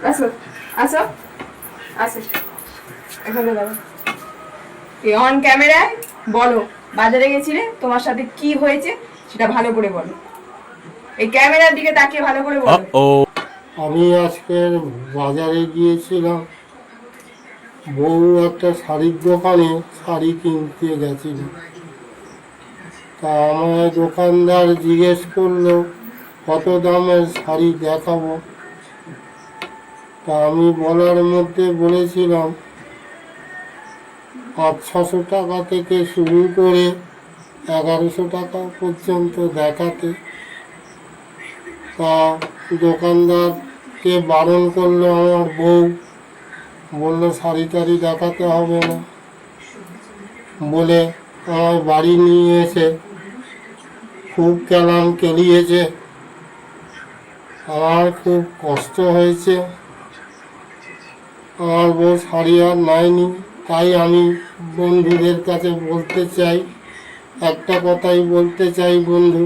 আসো আসো আসো, এখানে দাঁড়াও। এই অন ক্যামেরায় বলো, বাজারে গেছিলে, তোমার সাথে কি হয়েছে সেটা ভালো করে বলো। এই ক্যামেরার দিকে তাকিয়ে ভালো করে বলো। আমি আজকে বাজারে গিয়েছিলাম, বউ একটা শাড়ির দোকানে শাড়ি কিনতে গেছিল। তা আমার দোকানদার জিজ্ঞেস করলো কত দামের শাড়ি দেখাবো। তা আমি বলার মধ্যে বলেছিলাম 500-600 টাকা থেকে শুরু করে 1100 টাকা পর্যন্ত দেখাতে। তা দোকানদারকে বারণ করলো আমার বউ, বললো শাড়ি টাড়ি দেখাতে হবে না বলে আমার বাড়ি নিয়ে এসে খুব কেলান কেলিয়েছে। আমার খুব কষ্ট হয়েছে। আমার বউ শাড়ি আর নেয়নি। তাই আমি বন্ধুদের কাছে বলতে চাই, একটা কথাই বলতে চাই, বন্ধু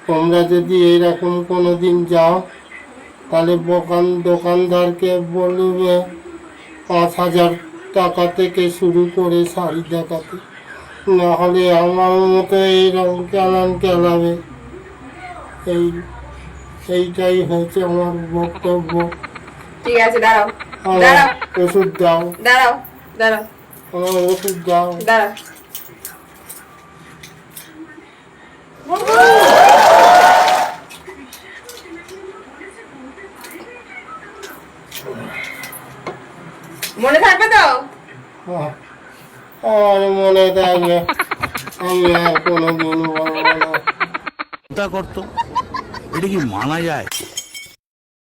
তোমরা যদি এইরকম কোনো দিন যাও তাহলে দোকানদারকে বলবে 5,000 টাকা থেকে শুরু করে শাড়ি দেখাতে, নাহলে আমার মতো এইরকম কেলান কেলাবে। এইটাই হচ্ছে আমার বক্তব্য। ঠিক আছে, দাঁড়াও আমার দাঁড়াও ওষুধ দাও, দাঁড়াও দাঁড়াও আমার ওষুধ দাও। দাঁড়াও। মনে থাকবে তো? আমার মনে থাকবে, আমি আর কোনোদিন বলবো না। করতো এটা কি মানা যায়?